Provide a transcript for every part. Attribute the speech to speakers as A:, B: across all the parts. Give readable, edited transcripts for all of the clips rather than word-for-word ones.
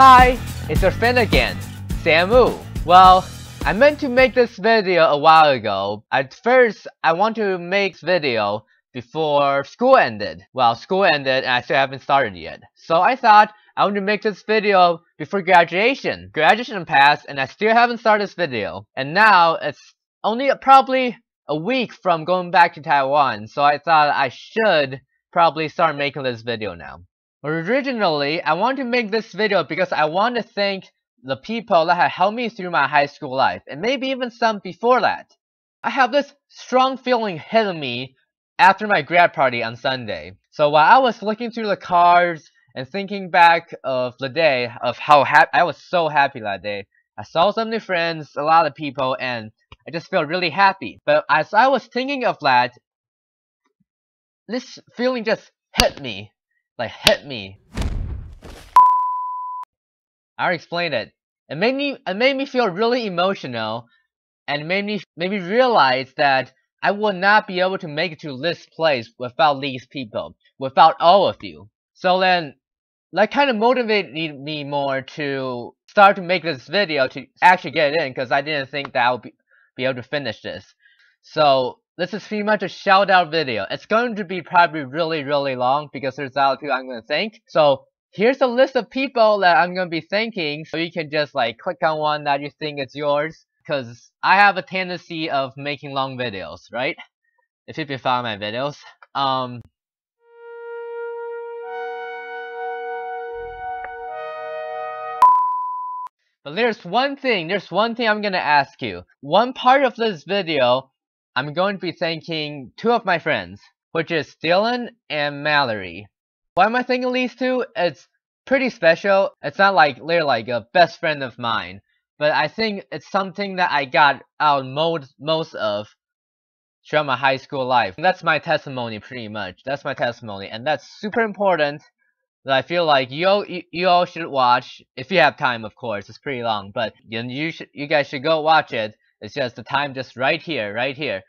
A: Hi, it's your friend again, Samu. Well, I meant to make this video a while ago. At first, I want to make this video before school ended. Well, school ended and I still haven't started yet. So I thought I want to make this video before graduation. Graduation passed and I still haven't started this video. And now it's only probably a week from going back to Taiwan. So I thought I should probably start making this video now. Originally, I want to make this video because I want to thank the people that have helped me through my high school life, and maybe even some before that. I have this strong feeling hitting me after my grad party on Sunday. So while I was looking through the cards and thinking back of the day, of how happy I was, so happy that day. I saw some new friends, a lot of people, and I just felt really happy. But as I was thinking of that, this feeling just hit me. Like, hit me. I'll explain it. It made me feel really emotional, and made me realize that I would not be able to make it to this place without these people, without all of you. So then, that kind of motivated me more to start to make this video, to actually get it in, because I didn't think that I would be able to finish this. So this is pretty much a shout out video. It's going to be probably really long because there's a lot of people I'm going to thank. So here's a list of people that I'm going to be thanking, so you can just like click on one that you think is yours. Because I have a tendency of making long videos, right? If you've been following my videos. But there's one thing I'm going to ask you. One part of this video, I'm going to be thanking two of my friends, which is Dylan and Mallory. Why am I thanking these two? It's pretty special. It's not like they're like a best friend of mine, but I think it's something that I got out most of throughout my high school life. That's my testimony, pretty much. That's my testimony, and that's super important. That I feel like you all should watch if you have time. Of course, it's pretty long, but you guys should go watch it. It's just the time just right here,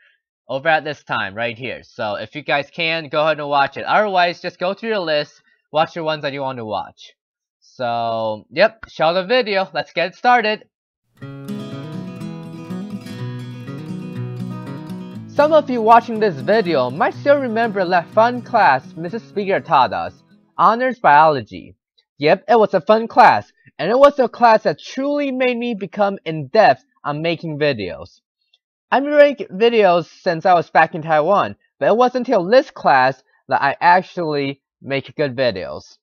A: over at this time, right here. So if you guys can, go ahead and watch it. Otherwise, just go through your list, watch the ones that you want to watch. So, yep, show the video. Let's get started. Some of you watching this video might still remember that fun class Mrs. Spiegler taught us, Honors Biology. Yep, it was a fun class, and it was a class that truly made me become in-depth on making videos. I've been making videos since I was back in Taiwan, but it wasn't until this class that I actually make good videos.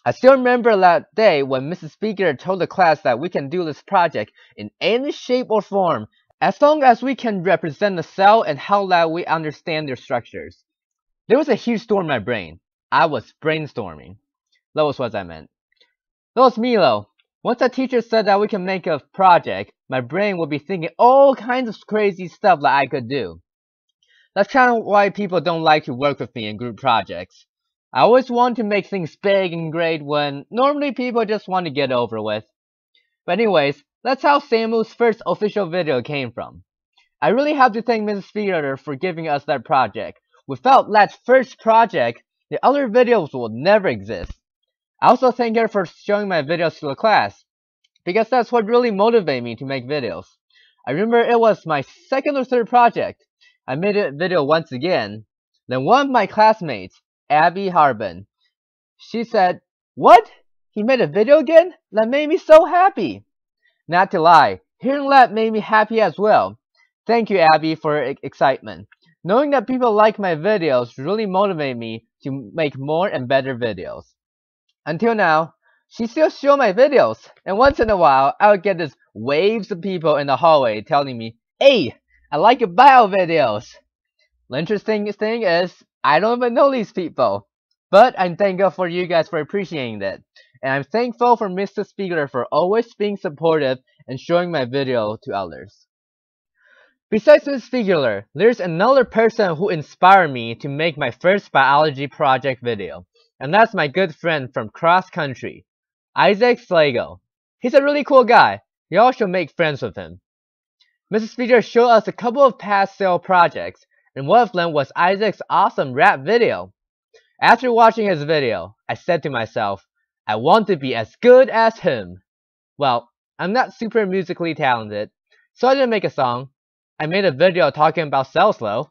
A: I still remember that day when Mrs. Spiegler told the class that we can do this project in any shape or form, as long as we can represent the cell and how that we understand their structures. There was a huge storm in my brain. I was brainstorming. That was what I meant. That was me though. Once the teacher said that we can make a project, my brain would be thinking all kinds of crazy stuff that I could do. That's kind of why people don't like to work with me in group projects. I always want to make things big and great when normally people just want to get over with. But anyways, that's how Samu's first official video came from. I really have to thank Mrs. Spiegler for giving us that project. Without that first project, the other videos would never exist. I also thank her for showing my videos to the class, because that's what really motivated me to make videos. I remember it was my second or third project. I made a video once again. Then one of my classmates, Abby Harbin, she said, "What? He made a video again? That made me so happy." Not to lie, hearing that made me happy as well. Thank you, Abby, for excitement. Knowing that people like my videos really motivated me to make more and better videos. Until now, she still shows my videos, and once in a while, I would get these waves of people in the hallway telling me, "Hey, I like your bio videos." The interesting thing is, I don't even know these people, but I'm thankful for you guys for appreciating it, and I'm thankful for Mr. Spiegler for always being supportive and showing my video to others. Besides Ms. Spiegler, there's another person who inspired me to make my first biology project video. And that's my good friend from cross country, Issac Slagel. He's a really cool guy. You all should make friends with him. Mrs. Spiegler showed us a couple of past sale projects, and one of them was Isaac's awesome rap video. After watching his video, I said to myself, I want to be as good as him. Well, I'm not super musically talented, so I didn't make a song. I made a video talking about cells though.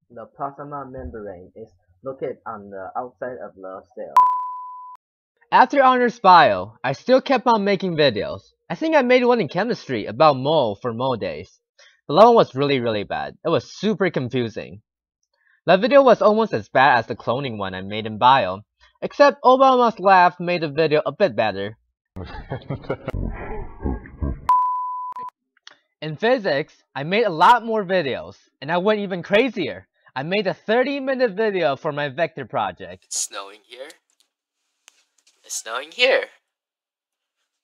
B: The plasma membrane is located on the outside of the cell.
A: After honors bio, I still kept on making videos. I think I made one in chemistry about mole for mole days. But that one was really bad. It was super confusing. That video was almost as bad as the cloning one I made in bio, except Obama's laugh made the video a bit better. In physics, I made a lot more videos, and I went even crazier. I made a 30-minute video for my vector project.
C: It's snowing here. It's snowing here.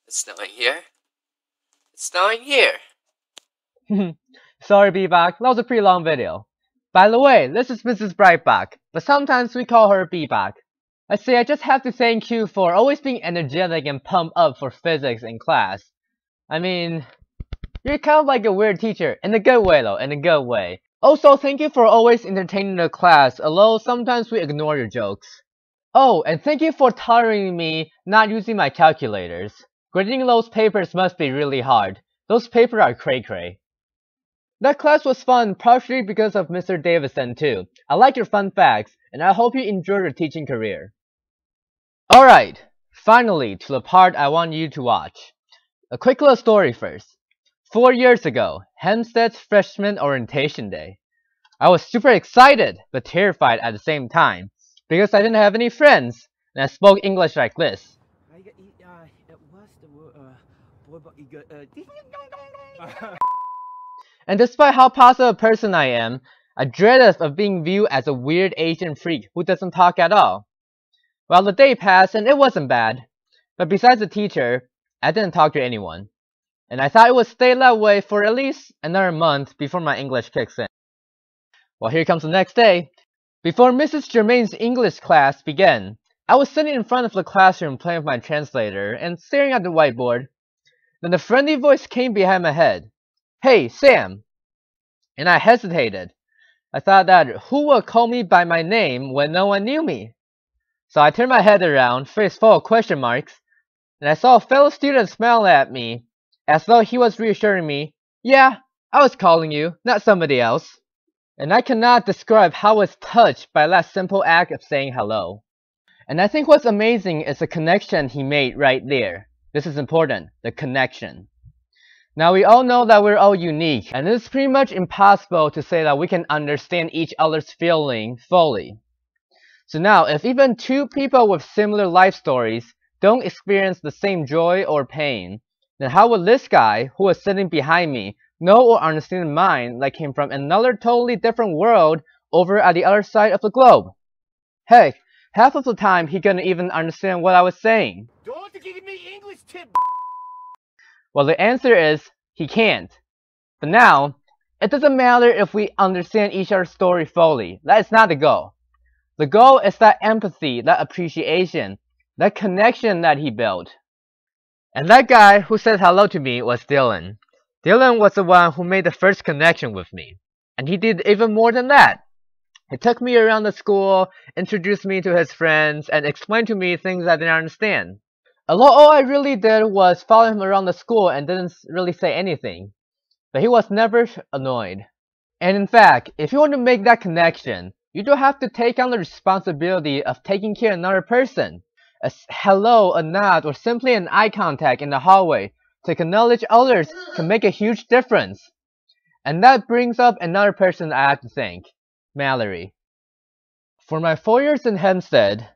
C: It's snowing here. It's snowing here.
A: Sorry, Breitbach, that was a pretty long video. By the way, this is Mrs. Breitbach, but sometimes we call her Breitbach. I say I just have to thank you for always being energetic and pumped up for physics in class. I mean, you're kind of like a weird teacher, in a good way though, in a good way. Also, thank you for always entertaining the class, although sometimes we ignore your jokes. Oh, and thank you for tolerating me not using my calculators. Grading those papers must be really hard. Those papers are cray-cray. That class was fun, partially because of Mr. Davison too. I like your fun facts, and I hope you enjoy your teaching career. Alright, finally to the part I want you to watch. A quick little story first. 4 years ago, Hempstead's freshman orientation day. I was super excited, but terrified at the same time, because I didn't have any friends, and I spoke English like this. And despite how positive a person I am, I dreaded of being viewed as a weird Asian freak who doesn't talk at all. Well, the day passed and it wasn't bad, but besides the teacher, I didn't talk to anyone. And I thought it would stay that way for at least another month before my English kicks in. Well, here comes the next day. Before Mrs. Germain's English class began, I was sitting in front of the classroom playing with my translator and staring at the whiteboard. Then a friendly voice came behind my head. Hey, Sam! And I hesitated. I thought that who would call me by my name when no one knew me? So I turned my head around, face full of question marks, and I saw a fellow student smile at me, as though he was reassuring me, yeah, I was calling you, not somebody else. And I cannot describe how I was touched by that simple act of saying hello. And I think what's amazing is the connection he made right there. This is important, the connection. Now we all know that we're all unique, and it's pretty much impossible to say that we can understand each other's feeling fully. So now, if even two people with similar life stories don't experience the same joy or pain, then how would this guy, who was sitting behind me, know or understand mine that came from another totally different world over at the other side of the globe? Heck, half of the time he couldn't even understand what I was saying.
D: Don't give me English tip.
A: Well, the answer is, he can't. But now, it doesn't matter if we understand each other's story fully. That is not the goal. The goal is that empathy, that appreciation, that connection that he built. And that guy who said hello to me was Dylan. Dylan was the one who made the first connection with me. And he did even more than that. He took me around the school, introduced me to his friends, and explained to me things I didn't understand. Although all I really did was follow him around the school and didn't really say anything. But he was never annoyed. And in fact, if you want to make that connection, you don't have to take on the responsibility of taking care of another person. A hello, a nod, or simply an eye contact in the hallway to acknowledge others can make a huge difference. And that brings up another person I have to thank, Mallory. For my 4 years in Hempstead,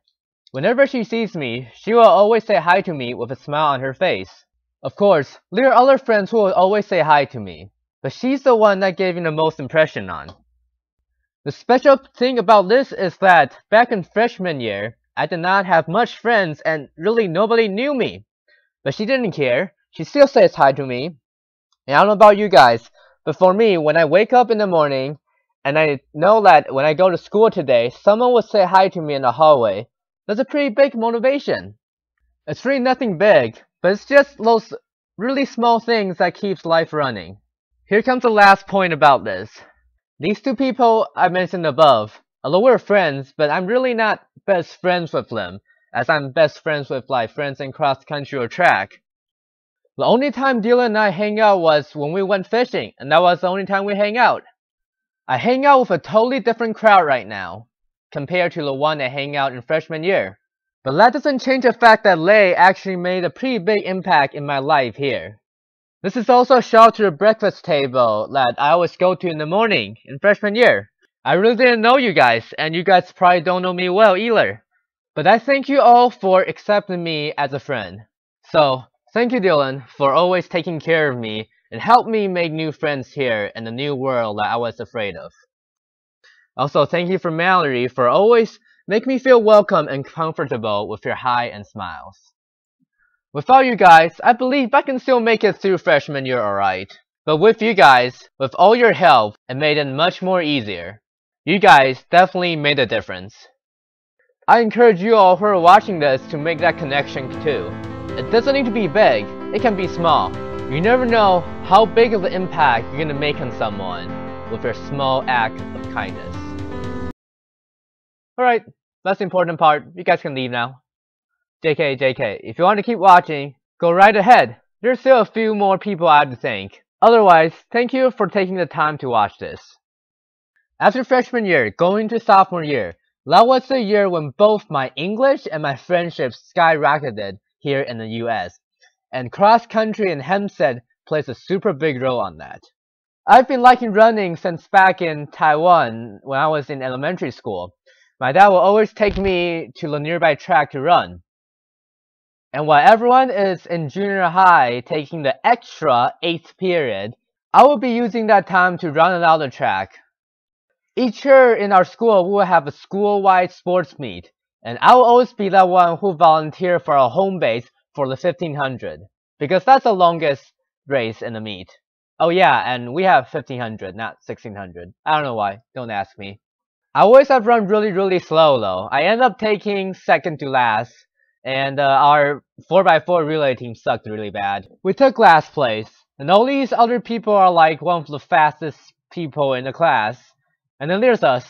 A: whenever she sees me, she will always say hi to me with a smile on her face. Of course, there are other friends who will always say hi to me, but she's the one that gave me the most impression on. The special thing about this is that back in freshman year, I did not have much friends and really nobody knew me. But she didn't care. She still says hi to me. And I don't know about you guys, but for me, when I wake up in the morning, and I know that when I go to school today, someone will say hi to me in the hallway, that's a pretty big motivation. It's really nothing big, but it's just those really small things that keeps life running. Here comes the last point about this. These two people I mentioned above, although we're friends, but I'm really not best friends with them, as I'm best friends with like friends in cross country or track. The only time Dylan and I hang out was when we went fishing, and that was the only time we hang out. I hang out with a totally different crowd right now, compared to the one I hang out in freshman year. But that doesn't change the fact that Lei actually made a pretty big impact in my life here. This is also a shout to the breakfast table that I always go to in the morning in freshman year. I really didn't know you guys, and you guys probably don't know me well either. But I thank you all for accepting me as a friend. So, thank you Dylan for always taking care of me and help me make new friends here in the new world that I was afraid of. Also, thank you for Mallory for always making me feel welcome and comfortable with your hi and smiles. Without you guys, I believe I can still make it through freshman year alright. But with you guys, with all your help, it made it much more easier. You guys definitely made a difference. I encourage you all who are watching this to make that connection too. It doesn't need to be big, it can be small. You never know how big of an impact you're gonna make on someone with your small act of kindness. Alright, that's the important part. You guys can leave now. JK, if you want to keep watching, go right ahead. There's still a few more people I have to thank. Otherwise, thank you for taking the time to watch this. After freshman year, going to sophomore year, that was the year when both my English and my friendships skyrocketed here in the US. And cross country and Hempstead plays a super big role on that. I've been liking running since back in Taiwan when I was in elementary school. My dad will always take me to the nearby track to run. And while everyone is in junior high taking the extra 8th period, I will be using that time to run another track. Each year in our school, we will have a school-wide sports meet, and I will always be that one who volunteer for our home base for the 1500, because that's the longest race in the meet. Oh yeah, and we have 1500, not 1600. I don't know why, don't ask me. I always have run really slow though. I end up taking second to last. And our 4x4 relay team sucked really bad. We took last place, and all these other people are like one of the fastest people in the class. And then there's us.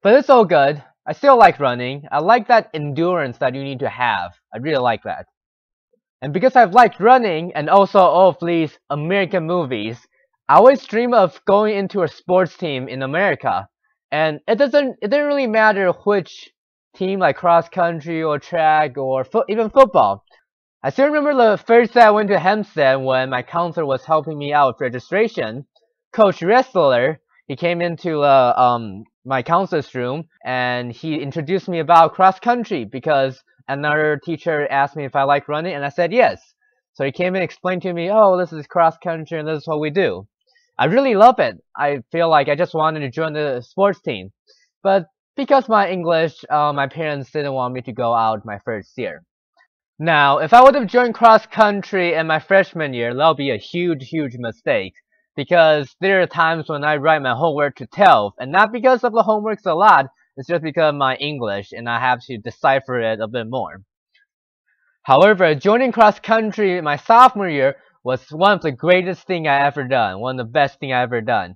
A: But it's all good. I still like running. I like that endurance that you need to have. I really like that. And because I've liked running, and also all of these American movies, I always dream of going into a sports team in America. And it didn't really matter which team, like cross country or track or even football. I still remember the first day I went to Hempstead when my counselor was helping me out with registration. Coach Ressler, he came into my counselor's room and he introduced me about cross country because another teacher asked me if I like running and I said yes. So he came and explained to me, oh, this is cross country and this is what we do. I really love it. I feel like I just wanted to join the sports team. But because my English, my parents didn't want me to go out my first year. Now, if I would have joined cross country in my freshman year, that would be a huge mistake. Because there are times when I write my homework to 12, and not because of the homework's a lot, it's just because of my English, and I have to decipher it a bit more. However, joining cross country my sophomore year was one of the greatest things I ever done, one of the best things I ever done.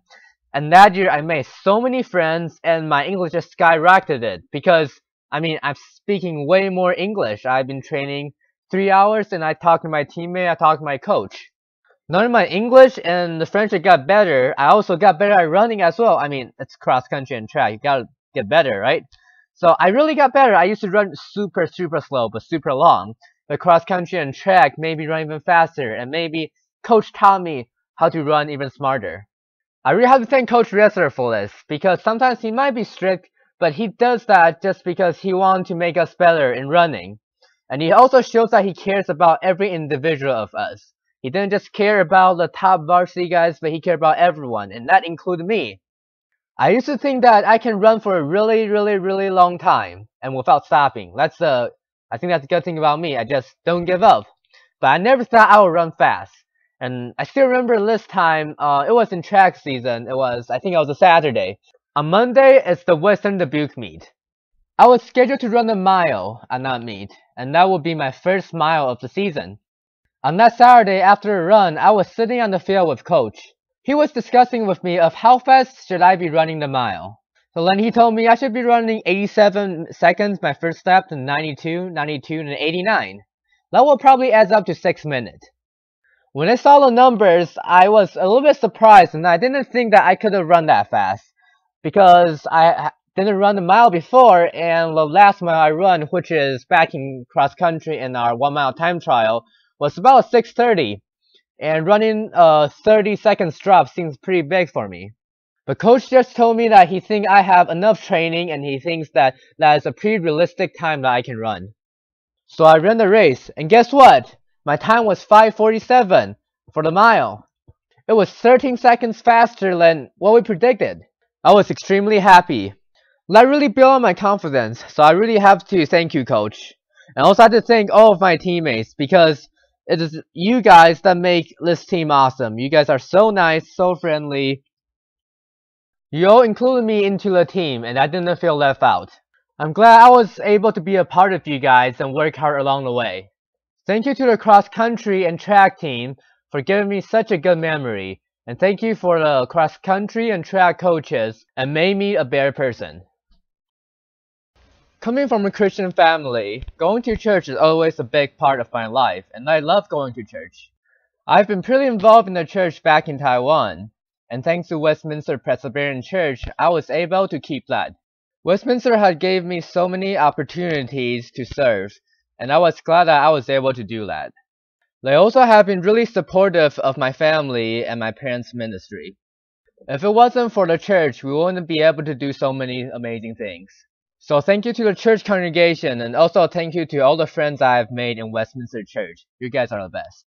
A: And that year I made so many friends and my English just skyrocketed because, I mean, I'm speaking way more English. I've been training 3 hours and I talked to my teammate, I talked to my coach. Not only my English and the French got better, I also got better at running as well. I mean, it's cross country and track, you gotta get better, right? So I really got better. I used to run super slow but super long. But cross country and track made me run even faster and maybe coach taught me how to run even smarter. I really have to thank Coach Ressler for this, because sometimes he might be strict, but he does that just because he wants to make us better in running. And he also shows that he cares about every individual of us. He didn't just care about the top varsity guys, but he cared about everyone, and that included me. I used to think that I can run for a really long time, and without stopping. I think that's a good thing about me, I just don't give up. But I never thought I would run fast. And I still remember this time, it was in track season, I think it was a Saturday. On Monday, it's the Western Dubuque meet. I was scheduled to run a mile on that meet, and that would be my first mile of the season. On that Saturday after a run, I was sitting on the field with Coach. He was discussing with me of how fast should I be running the mile. So then he told me I should be running 87 seconds my first step, then 92, 92, and 89. That will probably add up to 6 minutes. When I saw the numbers, I was a little bit surprised, and I didn't think that I could have run that fast. Because I didn't run the mile before, and the last mile I run, which is back in cross country in our 1 mile time trial, was about 6:30. And running a 30-second drop seems pretty big for me. But coach just told me that he thinks I have enough training and he thinks that is a pretty realistic time that I can run. So I ran the race, and guess what? My time was 5:47 for the mile. It was 13 seconds faster than what we predicted. I was extremely happy. That really built up my confidence, so I really have to thank you, coach. And also I have to thank all of my teammates, because it is you guys that make this team awesome. You guys are so nice, so friendly. You all included me into the team, and I didn't feel left out. I'm glad I was able to be a part of you guys and work hard along the way. Thank you to the cross country and track team for giving me such a good memory. And thank you for the cross country and track coaches and made me a better person. Coming from a Christian family, going to church is always a big part of my life, and I love going to church. I've been pretty involved in the church back in Taiwan, and thanks to Westminister Presbyterian Church, I was able to keep that. Westminster had gave me so many opportunities to serve, and I was glad that I was able to do that. They also have been really supportive of my family and my parents' ministry. If it wasn't for the church, we wouldn't be able to do so many amazing things. So thank you to the church congregation, and also thank you to all the friends I have made in Westminster Church. You guys are the best.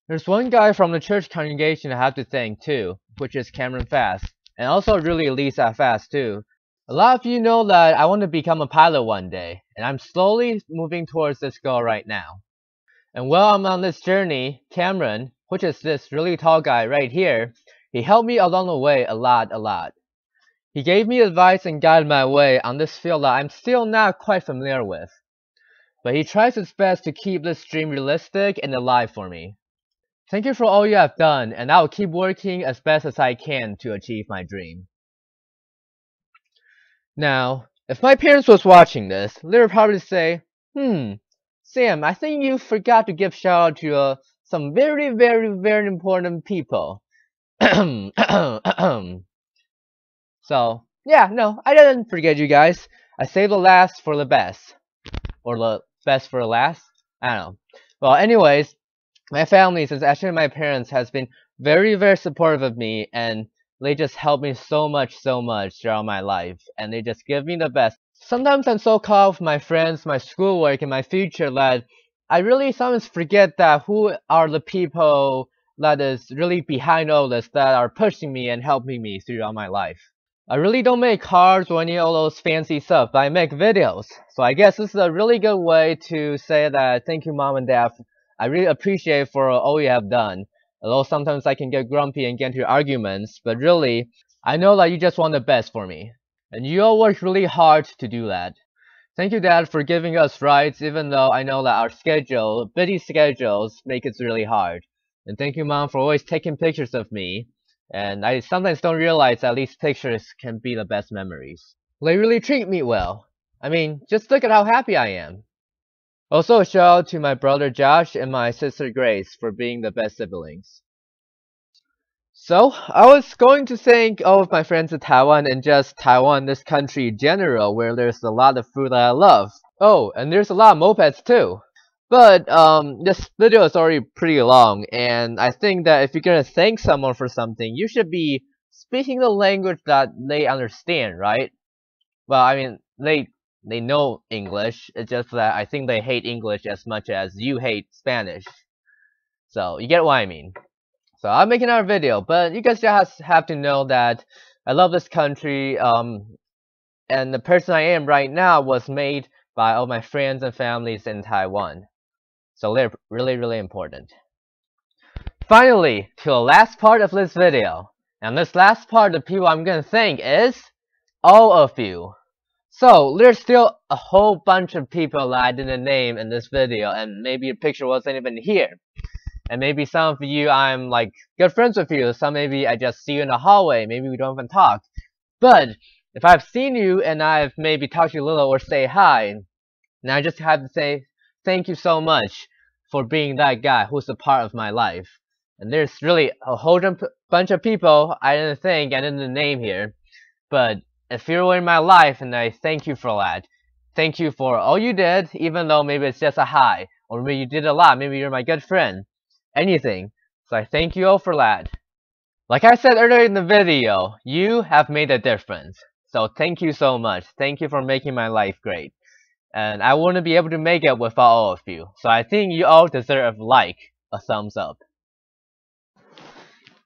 A: There's one guy from the church congregation I have to thank too, which is Cameron Fast, and also really Lisa Fast too. A lot of you know that I want to become a pilot one day, and I'm slowly moving towards this goal right now. And while I'm on this journey, Cameron, which is this really tall guy right here, he helped me along the way a lot. He gave me advice and guided my way on this field that I'm still not quite familiar with. But he tries his best to keep this dream realistic and alive for me. Thank you for all you have done, and I will keep working as best as I can to achieve my dream. Now, if my parents was watching this, they would probably say, Sam, I think you forgot to give shout out to some very important people. So, yeah, no, I didn't forget you guys. I saved the last for the best. Or the best for the last? I don't know. Well, anyways, my family, especially my parents, has been very supportive of me, and they just helped me so much throughout my life, and they just give me the best. Sometimes I'm so caught up with my friends, my schoolwork, and my future that I really sometimes forget that who are the people that is really behind all this, that are pushing me and helping me throughout my life. I really don't make cards or any of those fancy stuff, but I make videos. So I guess this is a really good way to say that thank you, Mom and Dad. I really appreciate for all you have done. Although sometimes I can get grumpy and get into arguments, but really, I know that you just want the best for me. And you all worked really hard to do that. Thank you, Dad, for giving us rides, even though I know that our busy schedules, make it really hard. And thank you, Mom, for always taking pictures of me. And I sometimes don't realize that these pictures can be the best memories. They really treat me well. I mean, just look at how happy I am. Also, a shout out to my brother Josh and my sister Grace for being the best siblings. So, I was going to thank all of my friends in Taiwan and just Taiwan, this country in general, where there's a lot of food that I love. Oh, and there's a lot of mopeds too. But, this video is already pretty long, and I think that if you're gonna thank someone for something, you should be speaking the language that they understand, right? Well, I mean, they know English, it's just that I think they hate English as much as you hate Spanish. So, you get what I mean. So, I'm making another video, but you guys just have to know that I love this country, and the person I am right now was made by all my friends and families in Taiwan. So they're really important. Finally, to the last part of this video. And this last part, the people I'm gonna thank is all of you. So there's still a whole bunch of people that I didn't name in this video, and maybe a picture wasn't even here. And maybe some of you I'm like good friends with you, some maybe I just see you in the hallway, maybe we don't even talk. But if I've seen you and I've maybe talked to you a little or say hi, and I just have to say thank you so much for being that guy who's a part of my life. And there's really a whole bunch of people I didn't name here. But if you're in my life, and I thank you for that. Thank you for all you did, even though maybe it's just a hi. Or maybe you did a lot, maybe you're my good friend. Anything. So I thank you all for that. Like I said earlier in the video, you have made a difference. So thank you so much. Thank you for making my life great. And I wouldn't be able to make it without all of you. So I think you all deserve a thumbs up.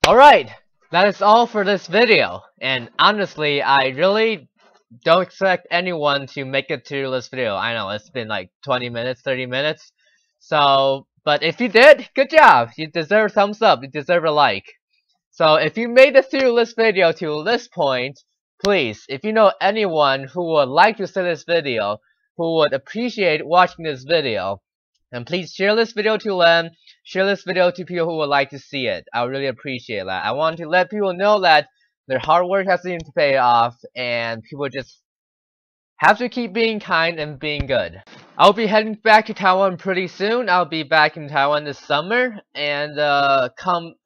A: Alright, that is all for this video. And honestly, I really don't expect anyone to make it to this video. I know, it's been like 20 minutes, 30 minutes. So, but if you did, good job. You deserve a thumbs up. You deserve a like. So if you made it through this video to this point, please, if you know anyone who would like to see this video, who would appreciate watching this video, then please share this video to them, share this video to people who would like to see it. I would really appreciate that. I want to let people know that their hard work has to pay off, and people just have to keep being kind and being good. I'll be heading back to Taiwan pretty soon. I'll be back in Taiwan this summer, and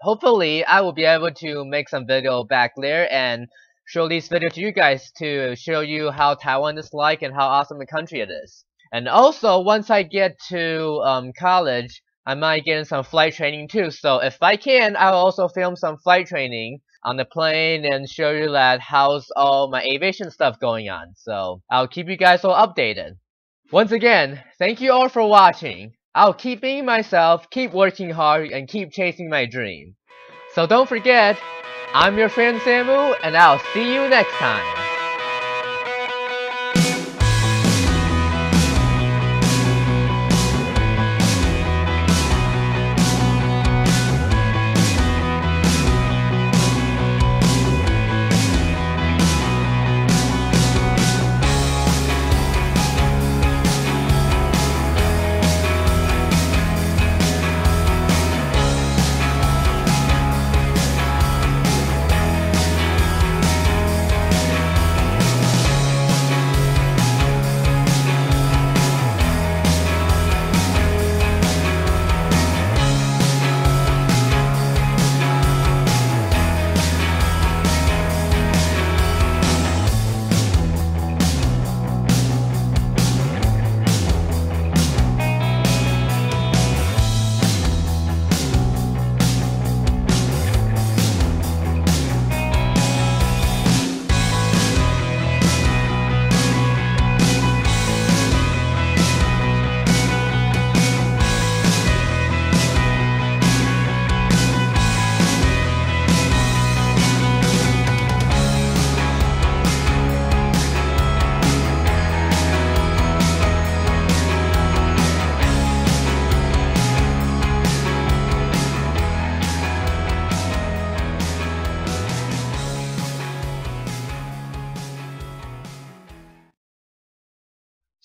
A: hopefully I will be able to make some video back there and show these videos to you guys to show you how Taiwan is like and how awesome a country it is. And also, once I get to college, I might get in some flight training too. So if I can, I'll also film some flight training on the plane and show you that how's all my aviation stuff going on. So I'll keep you guys all updated. Once again, thank you all for watching. I'll keep being myself, keep working hard, and keep chasing my dream. So don't forget, I'm your friend Samu, and I'll see you next time.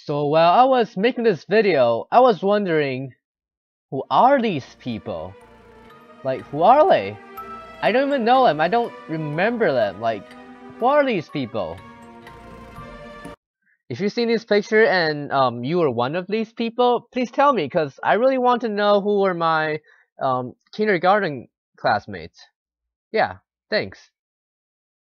A: So while I was making this video, I was wondering, who are these people? Like, who are they? I don't even know them. I don't remember them. Like, who are these people? If you've seen this picture and you were one of these people, please tell me, because I really want to know who were my kindergarten classmates. Yeah, thanks.